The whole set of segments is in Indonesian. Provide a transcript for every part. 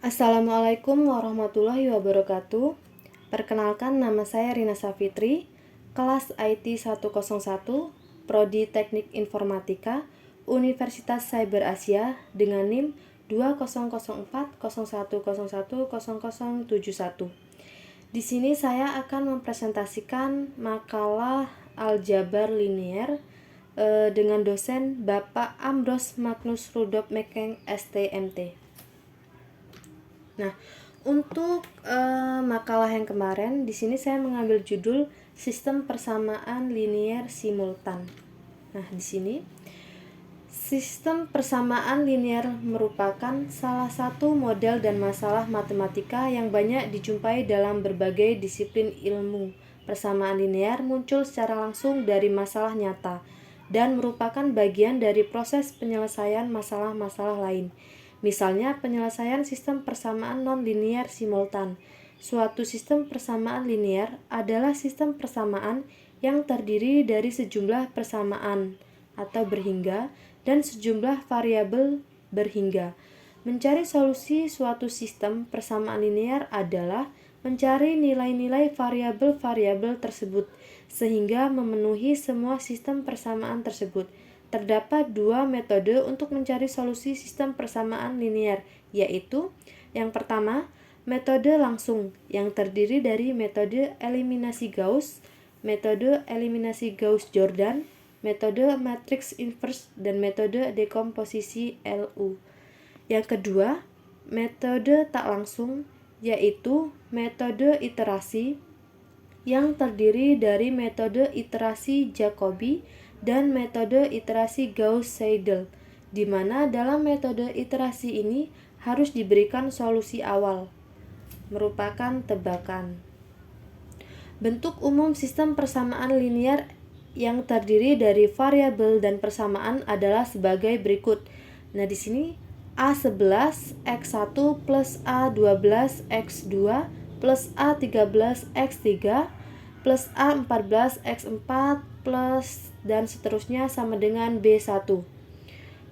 Assalamualaikum warahmatullahi wabarakatuh. Perkenalkan, nama saya Rina Safitri, kelas IT 101, Prodi Teknik Informatika, Universitas Cyber Asia dengan NIM 200401010071. Di sini saya akan mempresentasikan makalah aljabar linier dengan dosen Bapak Ambros Magnus Rudolf Mekeng STMT. Nah, untuk makalah yang kemarin, di sini saya mengambil judul Sistem Persamaan Linier Simultan. Nah, di sini sistem persamaan linier merupakan salah satu model dan masalah matematika yang banyak dijumpai dalam berbagai disiplin ilmu. Persamaan linier muncul secara langsung dari masalah nyata dan merupakan bagian dari proses penyelesaian masalah-masalah lain. Misalnya, penyelesaian sistem persamaan non-linier simultan. Suatu sistem persamaan linier adalah sistem persamaan yang terdiri dari sejumlah persamaan atau berhingga dan sejumlah variabel berhingga. Mencari solusi suatu sistem persamaan linier adalah mencari nilai-nilai variabel-variabel tersebut sehingga memenuhi semua sistem persamaan tersebut. Terdapat dua metode untuk mencari solusi sistem persamaan linier, yaitu yang pertama, metode langsung yang terdiri dari metode eliminasi Gauss, metode eliminasi Gauss-Jordan, metode matrix inverse, dan metode dekomposisi LU. Yang kedua, metode tak langsung, yaitu metode iterasi yang terdiri dari metode iterasi Jacobi dan metode iterasi Gauss-Seidel, di mana dalam metode iterasi ini harus diberikan solusi awal, merupakan tebakan. Bentuk umum sistem persamaan linier yang terdiri dari variabel dan persamaan adalah sebagai berikut. Nah, di sini A11 X1 plus A12 X2 plus A13 X3 plus A14 X4 plus dan seterusnya sama dengan B1.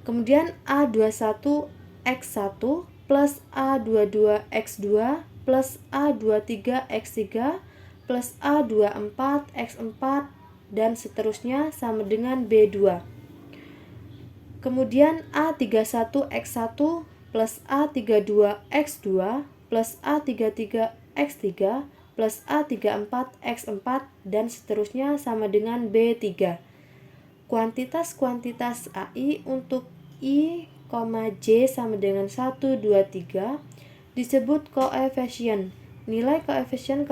Kemudian A21 X1 plus A22 X2 plus A23 X3 plus A24 X4 dan seterusnya sama dengan B2. Kemudian A31 X1 plus A32 X2 plus A33 X3 plus A34 X4 dan seterusnya sama dengan B3. Kuantitas-kuantitas AI untuk I, J sama dengan 1, 2, 3 disebut koefisien. Nilai koefisien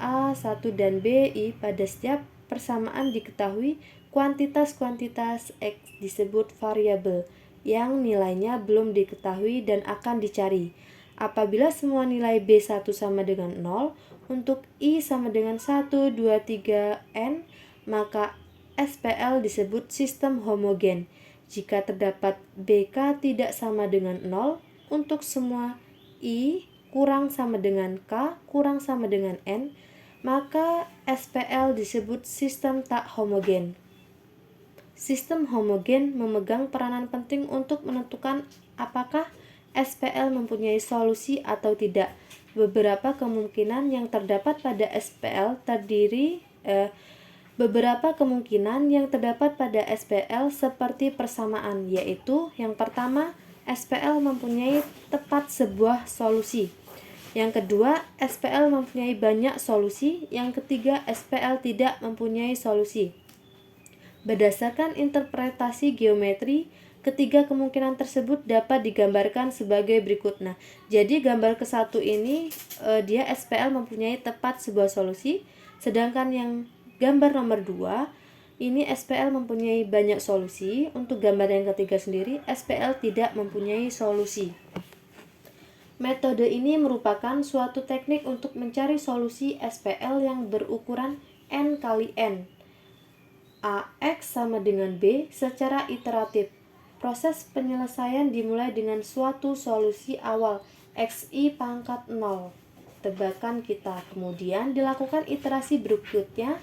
A1 dan BI pada setiap persamaan diketahui. Kuantitas-kuantitas X disebut variabel yang nilainya belum diketahui dan akan dicari. Apabila semua nilai B1 sama dengan 0, untuk I sama dengan 1, 2, 3, N, maka SPL disebut sistem homogen. Jika terdapat BK tidak sama dengan 0, untuk semua I kurang sama dengan K kurang sama dengan N, maka SPL disebut sistem tak homogen. Sistem homogen memegang peranan penting untuk menentukan apakah SPL mempunyai solusi atau tidak. Beberapa kemungkinan yang terdapat pada SPL seperti persamaan, yaitu yang pertama, SPL mempunyai tepat sebuah solusi. Yang kedua, SPL mempunyai banyak solusi. Yang ketiga, SPL tidak mempunyai solusi. Berdasarkan interpretasi geometri, ketiga kemungkinan tersebut dapat digambarkan sebagai berikut. Nah, jadi gambar ke-1 ini dia SPL mempunyai tepat sebuah solusi, sedangkan yang gambar nomor 2 ini SPL mempunyai banyak solusi. Untuk gambar yang ketiga sendiri, SPL tidak mempunyai solusi. Metode ini merupakan suatu teknik untuk mencari solusi SPL yang berukuran N kali N. AX sama dengan B secara iteratif. Proses penyelesaian dimulai dengan suatu solusi awal XI pangkat 0. Tebakan kita. Kemudian dilakukan iterasi berikutnya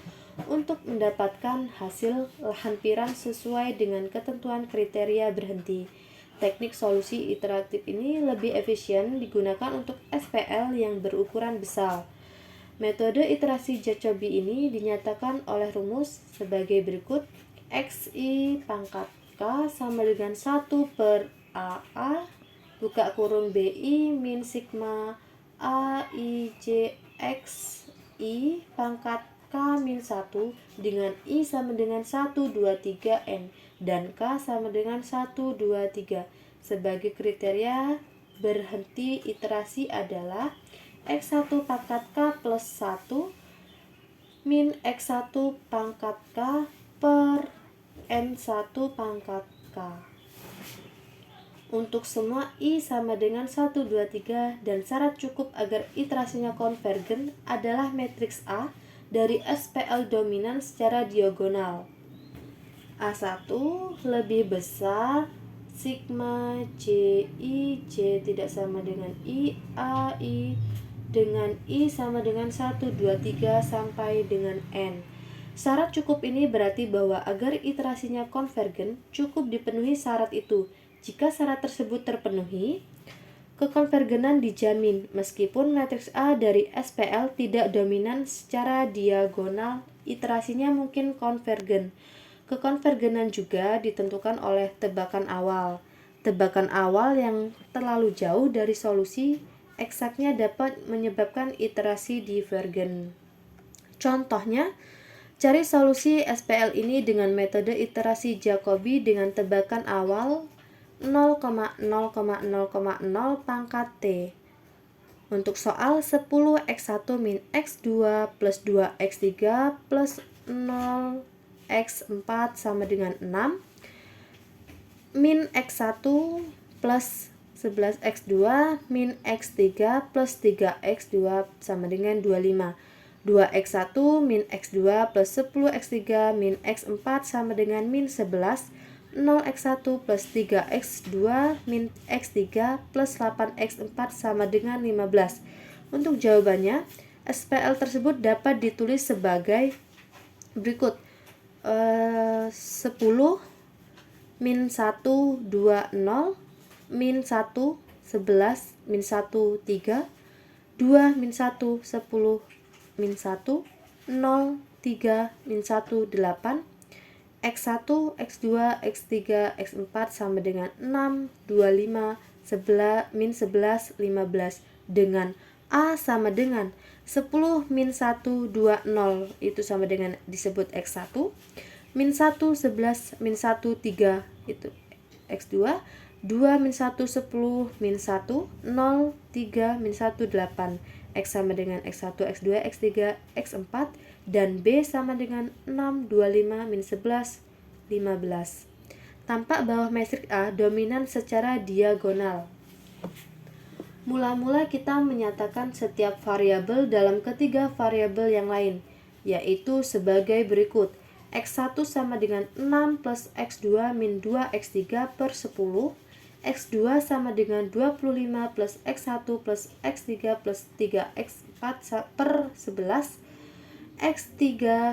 untuk mendapatkan hasil lampiran sesuai dengan ketentuan kriteria berhenti. teknik solusi iteratif ini lebih efisien digunakan untuk SPL yang berukuran besar. Metode iterasi Jacobi ini dinyatakan oleh rumus sebagai berikut. XI pangkat K sama dengan 1 per AA buka kurung BI min sigma AIJ X I pangkat K min 1 dengan I sama dengan 1, 2, 3 N dan K sama dengan 1, 2, 3. Sebagai kriteria berhenti iterasi adalah X1 pangkat K plus 1 min X1 pangkat K per N1 pangkat K. Untuk semua I sama dengan 1, 2, 3 dan syarat cukup agar iterasinya konvergen adalah matriks A dari SPL dominan secara diagonal. A1 lebih besar sigma JI J tidak sama dengan I AI dengan I sama dengan 1, 2, 3 sampai dengan N. Syarat cukup ini berarti bahwa agar iterasinya konvergen cukup dipenuhi syarat itu. Jika syarat tersebut terpenuhi, kekonvergenan dijamin meskipun matriks A dari SPL tidak dominan secara diagonal, iterasinya mungkin konvergen. Kekonvergenan juga ditentukan oleh tebakan awal. Tebakan awal yang terlalu jauh dari solusi eksaknya dapat menyebabkan iterasi divergen. Contohnya, cari solusi SPL ini dengan metode iterasi Jacobi dengan tebakan awal 0,0,0,0 pangkat T. Untuk soal 10 X1 min X2 plus 2 X3 plus 0 X4 sama dengan 6 min X1 plus 11 X2 min X3 plus 3 X2 sama dengan 25. 2X1 min X2 plus 10 X3 min X4 sama dengan min 11. 0X1 plus 3X2 min X3 plus 8X4 sama dengan 15. Untuk jawabannya, SPL tersebut dapat ditulis sebagai berikut. 10 min 1, 2, 0 min 1, 11 min 1, 3 2 min 1, 10 min 1 0, 3 min 1, 8 X1, X2, X3, X4 sama dengan 6, 25, 11, min 11, 15 dengan A sama dengan 10 min 1, 2, 0 itu sama dengan disebut X1 min 1, 11, min 1, 3 itu X2 2 min 1, 10 min 1, 0, 3 min 1, 8 X sama dengan X1, X2, X3, X4 dan B sama dengan 6, 25, min 11, 15. Tampak bahwa matriks A dominan secara diagonal. Mula-mula kita menyatakan setiap variabel dalam ketiga variabel yang lain, yaitu sebagai berikut. X1 sama dengan 6 plus X2 min 2X3 per 10. X2 sama dengan 25 plus X1 plus X3 plus 3X4 per 11. X3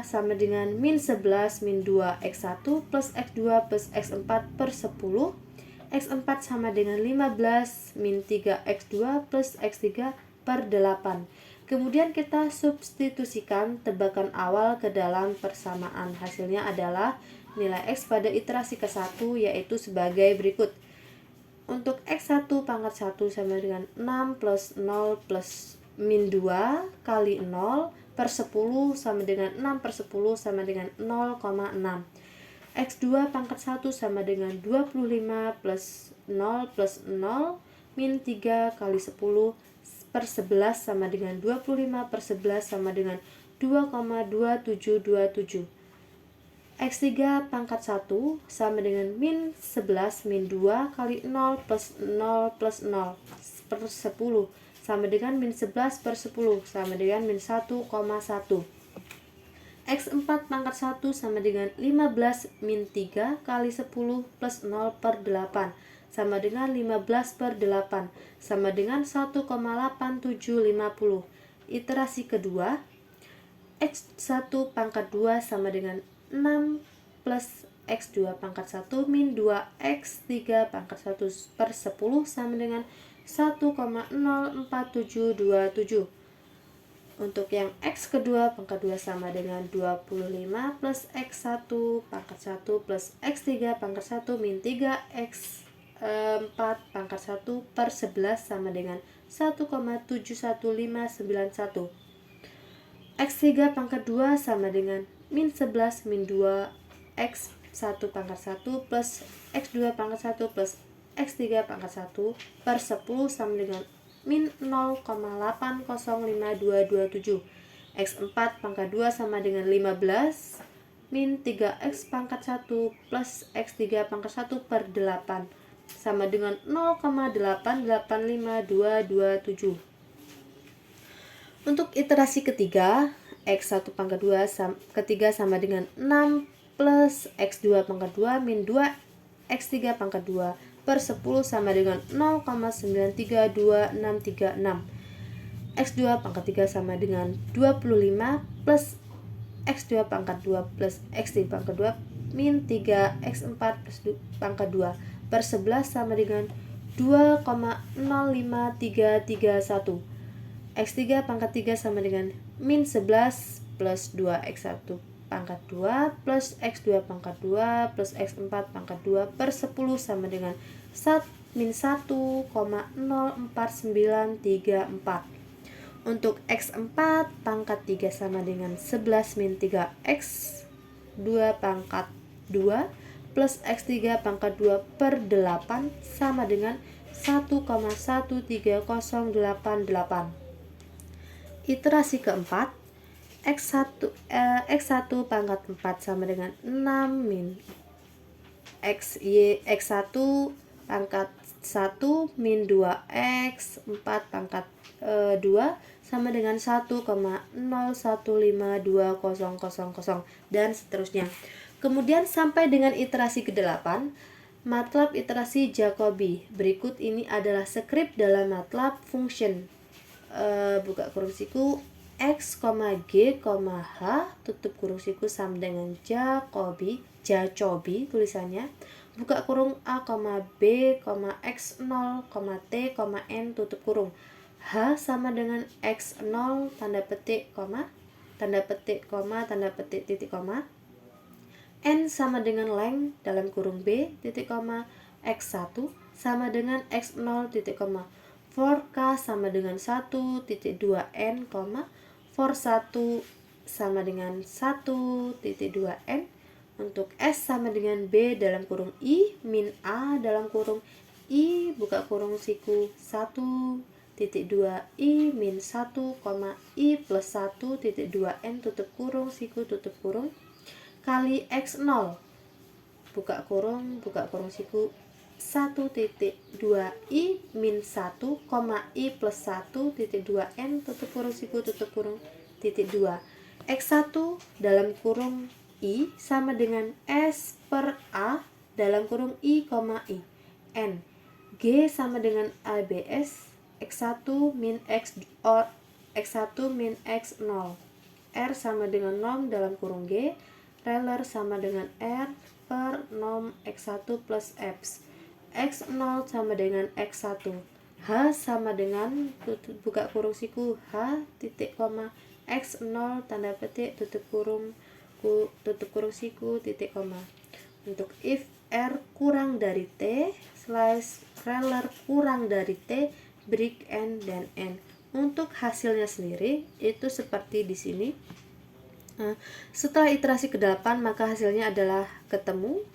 sama dengan min 11 min 2 X1 plus X2 plus X4 per 10. X4 sama dengan 15 min 3 X2 plus X3 per 8. Kemudian kita substitusikan tebakan awal ke dalam persamaan. Hasilnya adalah nilai X pada iterasi ke-1 yaitu sebagai berikut. Untuk X1 pangkat 1 sama dengan 6 plus 0 plus min 2 kali 0 per 10 sama dengan 6 per 10 sama dengan 0,6. X2 pangkat 1 sama dengan 25 plus 0 plus 0 min 3 kali 10 per 11 sama dengan 25 per 11 sama dengan 2,2727. X3 pangkat 1 sama dengan min 11 min 2 kali 0 plus 0 plus 0 per 10 sama dengan min 11 per 10 sama dengan min 1,1. X4 pangkat 1 sama dengan 15 min 3 kali 10 plus 0 per 8 sama dengan 15 per 8 sama dengan 1,8750. Iterasi kedua, X1 pangkat 2 sama dengan 6 plus X2 pangkat 1 min 2X3 pangkat 1 per 10 sama dengan 1,04727. Untuk yang X kedua pangkat 2 sama dengan 25 plus X1 pangkat 1 plus X3 pangkat 1 min 3X4 pangkat 1 per 11 sama dengan 1,71591. X3 pangkat 2 sama dengan min 11 min 2 X1 pangkat 1 plus X2 pangkat 1 plus X3 pangkat 1 per 10 sama dengan min 0,805227. X4 pangkat 2 sama dengan 15 min 3X pangkat 1 plus X3 pangkat 1 per 8 sama dengan 0,885227. Untuk iterasi ketiga, X1 pangkat 2 ketiga sama dengan 6 plus X2 pangkat 2 min 2 X3 pangkat 2 per 10 sama dengan 0,932636. X2 pangkat 3 sama dengan 25 plus X2 pangkat 2 plus X3 pangkat 2 min 3X4 plus pangkat 2 per 11 sama dengan 2,05331. X3 pangkat 3 sama dengan min 11 plus 2X1 pangkat 2 plus X2 pangkat 2 plus X4 pangkat 2 per 10 sama dengan min 1,04934. Untuk X4 pangkat 3 sama dengan 11 min 3X2 pangkat 2 plus X3 pangkat 2 per 8 sama dengan 1,13088. Iterasi keempat, X1 pangkat 4 sama dengan 6 min X1 pangkat 1 min 2X4 pangkat 2 sama dengan 1,0152000 dan seterusnya. Kemudian sampai dengan iterasi ke-8, MATLAB iterasi Jacobi. Berikut ini adalah skrip dalam MATLAB function. Buka kurung siku X, G, H, tutup kurung siku sama dengan Jacobi tulisannya. Buka kurung A, B, X0, T, N, tutup kurung. H sama dengan X0, tanda petik, tanda petik, tanda petik, titik, N sama dengan length dalam kurung B, titik, X1 sama dengan X0, titik, for K sama dengan 1,2N, for 1 sama dengan 1,2N. Untuk S sama dengan B dalam kurung I min A dalam kurung I buka kurung siku 1,2I min 1, I plus 1,2N tutup kurung siku tutup kurung kali X0 buka kurung siku 1,2I min 1, I plus 1,2N tutup kurung siku tutup kurung titik 2. X1 dalam kurung I sama dengan S per A dalam kurung I, N. G sama dengan ABS X1 min X0. R sama dengan norm dalam kurung G. Reler sama dengan R per norm X1 plus F. X0 sama dengan X1. H sama dengan buka kurung siku H titik koma X0 tanda petik tutup kurung siku titik koma. Untuk if R kurang dari T slash reler kurang dari T break N dan N. Untuk hasilnya sendiri itu seperti di sini. Nah, setelah iterasi ke-8 maka hasilnya adalah ketemu.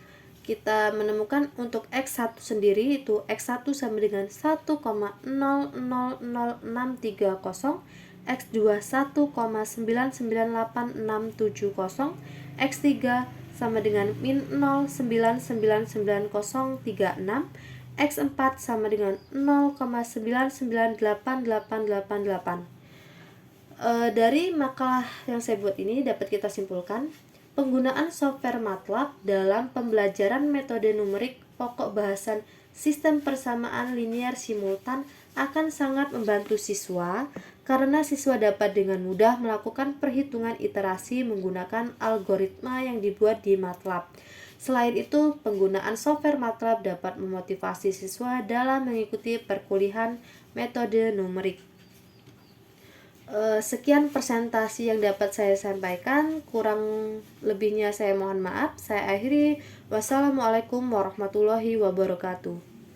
Kita menemukan untuk X1 sendiri itu X1 sama dengan 1,0000630, X2 1,9986670, X3 sama dengan min 0,9999036, X4 sama dengan 0,9988888. Dari makalah yang saya buat ini dapat kita simpulkan penggunaan software MATLAB dalam pembelajaran metode numerik pokok bahasan sistem persamaan linear simultan akan sangat membantu siswa karena siswa dapat dengan mudah melakukan perhitungan iterasi menggunakan algoritma yang dibuat di MATLAB. Selain itu, penggunaan software MATLAB dapat memotivasi siswa dalam mengikuti perkuliahan metode numerik. Sekian presentasi yang dapat saya sampaikan, kurang lebihnya saya mohon maaf. Saya akhiri. Wassalamualaikum warahmatullahi wabarakatuh.